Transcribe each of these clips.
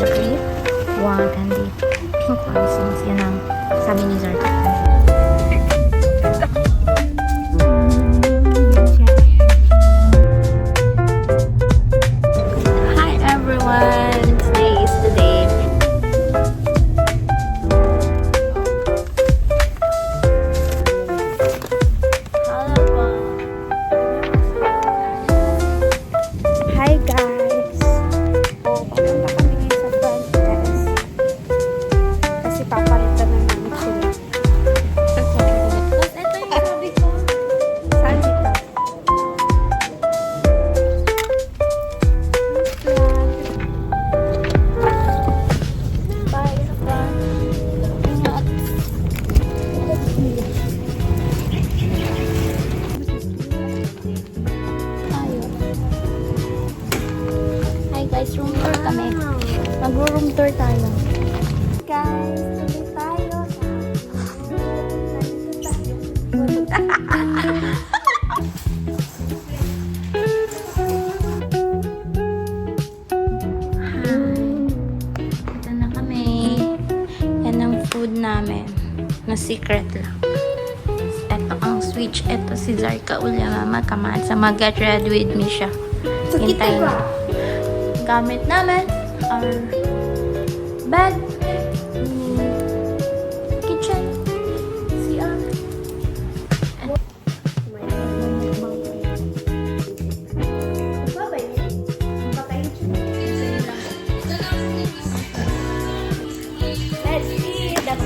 the green one and the pink one since yun ang sabi ni Zarka. Hi everyone! Today is the day. Hi guys! Papunta kami ngayon sa front desk kasi papalitan na namin sila. Ito yung sabi ko. Saan dito? Bye sa front. Ingat. Hi guys, room tour kami. Mag-room tour tayo. Guys, tuloy tayo. Ito na kami. Yan ang food namin. Na secret lang. Ito ang switch. Ito si Zarka Ulyamama Kaman sa mag-get ready with me siya. Hintayin mo. Gamit namin our bed, kitchen, CR. Let's see. That's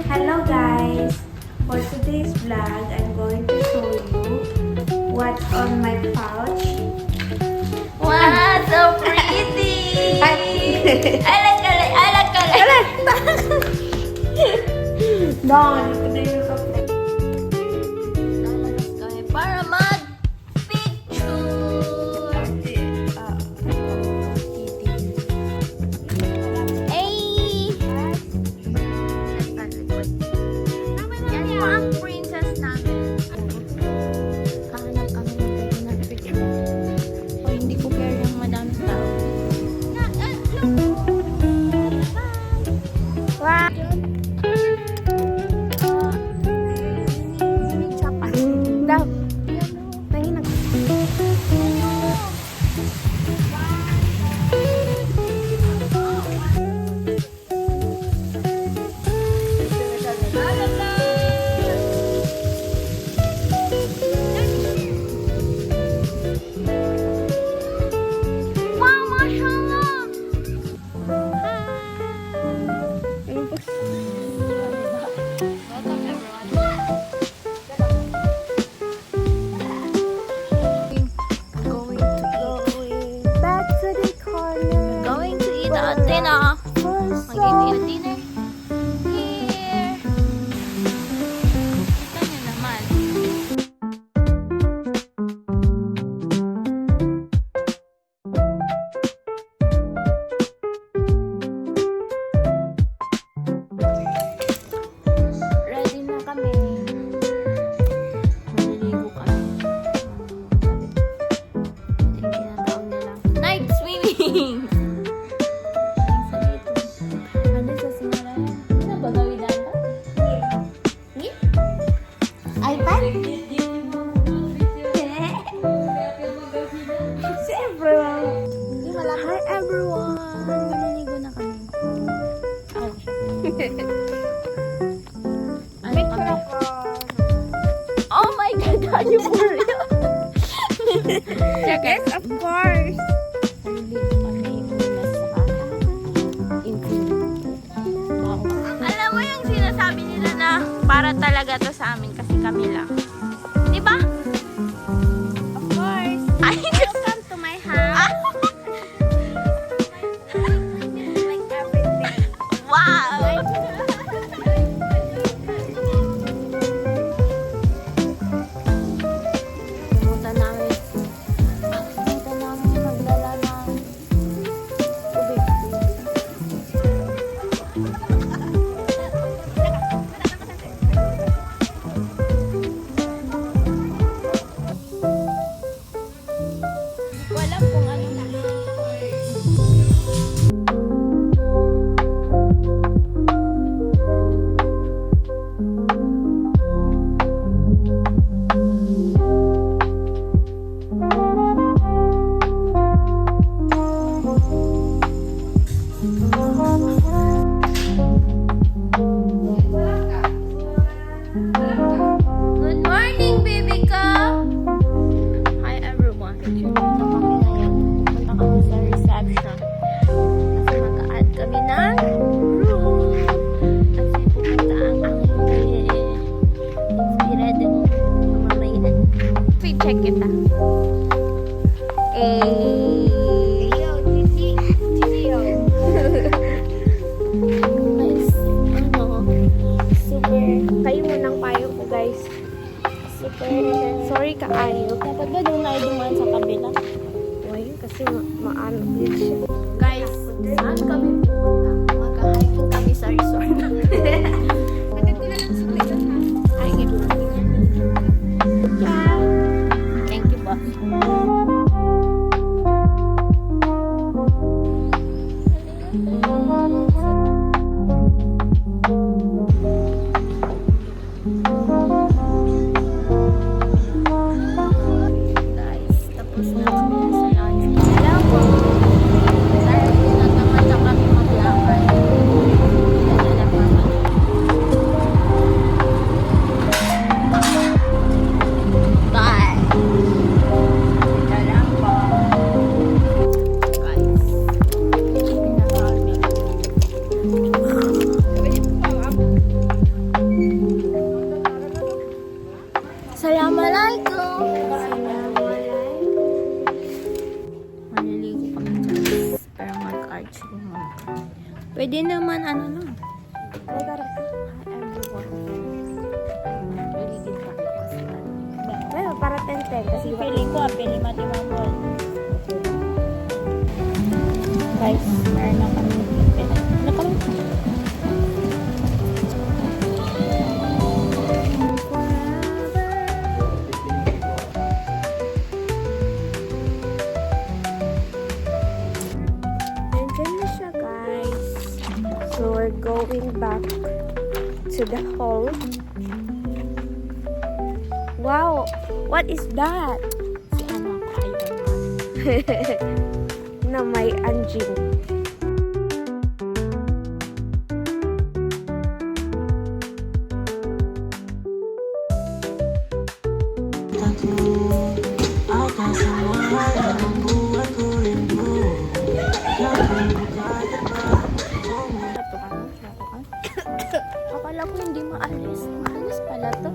Hello guys! For today's vlog, I'm going to show you what's on my pouch. Wow, so pretty! I like Don, ito na yung kape. Lalabas kami para mag-picture! Yan po ang princess namin. Kahanap kami ng pwede na picture. O hindi ko care yung madaming tao. Wow! Dinner. Mag-eat dinner. Here. Kita niyo naman. Ready na kami. Maliligo kami. Ito yung tinatawag nila night swimming. Hi everyone! Maliligo na kami. Oh my God! Are you for real? Yes, of course! Maliligo kami muna sa infinity. Alam mo yung sinasabi nila na para talaga to sa amin kasi kami lang. Diba? Of course! Welcome to my house! Wow! Pumunta namin Punta kami ngayon. Punta kami sa reception. Kasi mag-a-add kami ng room. Kasi pupunta ang aking inspiradong mamamayan. Wait, check kita. Yo, Gigi. Guys, super. Kayo munang payo ko, guys. Super. Sorry kaayo. Dapat ba doon na dumaan sa kabila? Why? Kasi maano din siya. Guys, saan kami pupunta? Mag-hiking kami sa resort. Patid ko na lang sa plate ha. Ay, give me. Yeah. Thank you, boss. Guys, tapos na kami sa lunch. Hello po. Dahil tinatamad na kami maglakad. Kaya na mama. Bye. Ito lang po. Guys. Hindi na kami. Assalamualaikum. Maliligo kami guys. Para mag-arch mo. Pwede naman ano na. Ay, tara. Everyone. Maligid ka. Well, para 10-10. Kasi Feeling ko, pili matimamol. Guys, meron na kami. Ano kami? nandyan na siya, guys. So, we're going back to the hall. Wow! What is that? Si ano ako ayaw Na may anjing. Akala ko hindi maalis. Maalis pala to.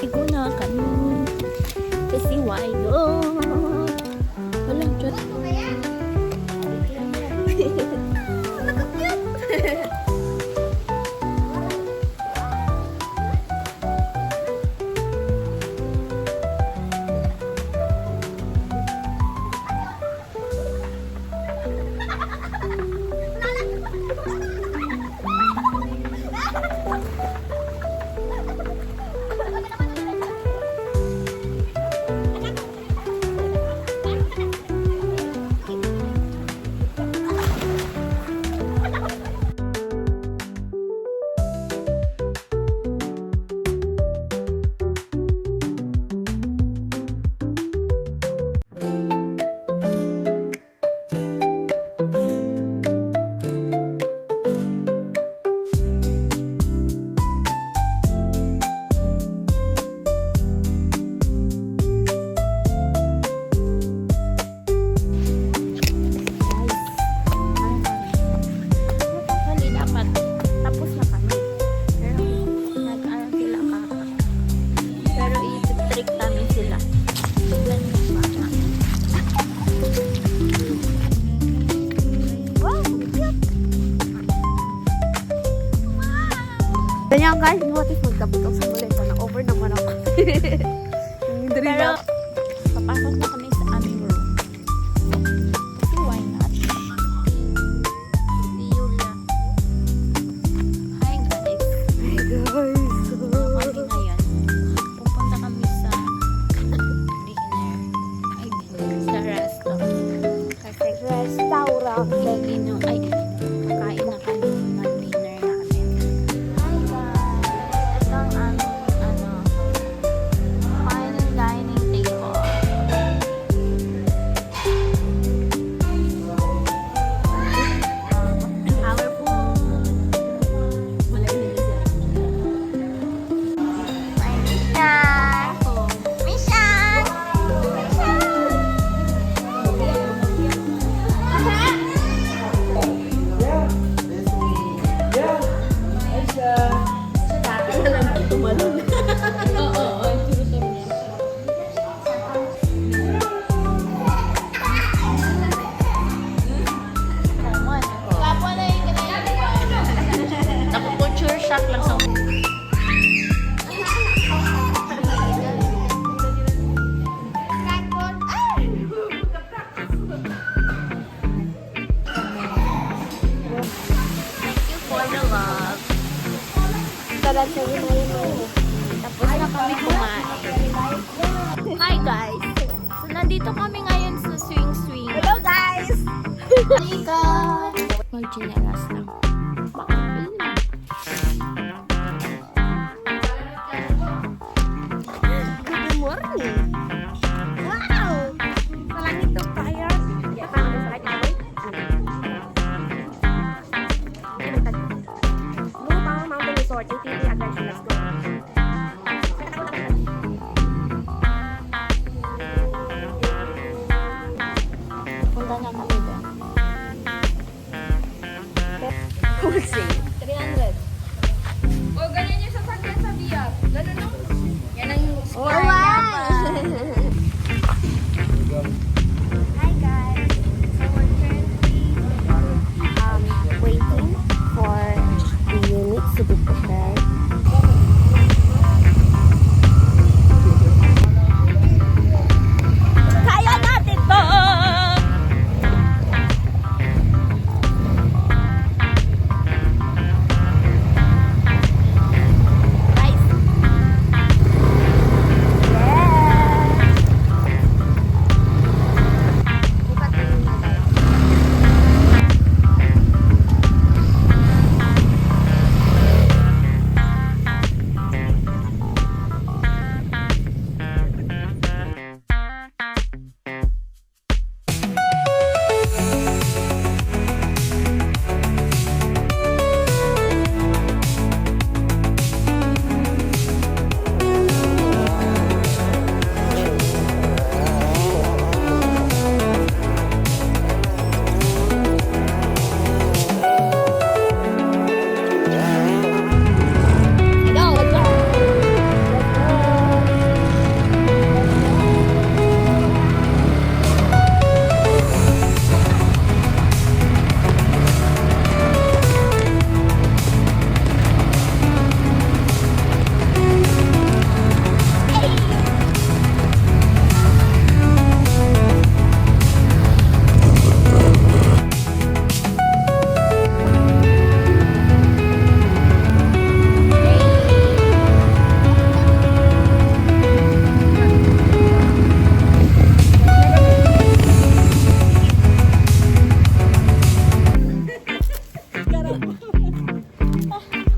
Igo na kami. Kasi why no? Walang Diyos. Ganyan guys, what if magkabutong sa muli ko na over naman ako. Pero, papasok na kami sa aming room. Kasi why not? Si Yulia. Hi guys. Hey guys. Kami ngayon. Pupunta kami sa dinner. Ay, dinner. Sa resto. Kasi Restaurant. Filipino. Ay, kakain na kami ng dinner natin. Hi guys. Ito ang aming, fine dining table. shock lang sa Thank you for the love. Sarap sa yun. Tapos na kami kumain. Hi guys! So nandito kami ngayon sa swing. Hello guys! Halika! Mag-chinelas lang. Good morning! Wow! Sa langit to tayo. Paano sa langit ako? Blue Mountain Resort, ATV Adventure. Let's go. Punta na kami doon. We'll see. 300. O, ganyan yung sasakyan sa biyak. Ganun no? Yan ang Oh, wow! Hi guys! So we're currently waiting for the units to be prepared. Kaya natin to! Guys! Yes! Bukat na yun na guys. Go, let's go!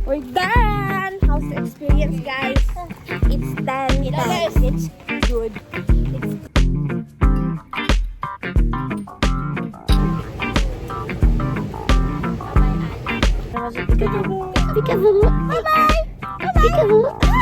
We're done! How's the experience, guys? It's 10 times. It's good. It's Peekaboo! Bye-bye! Bye-bye!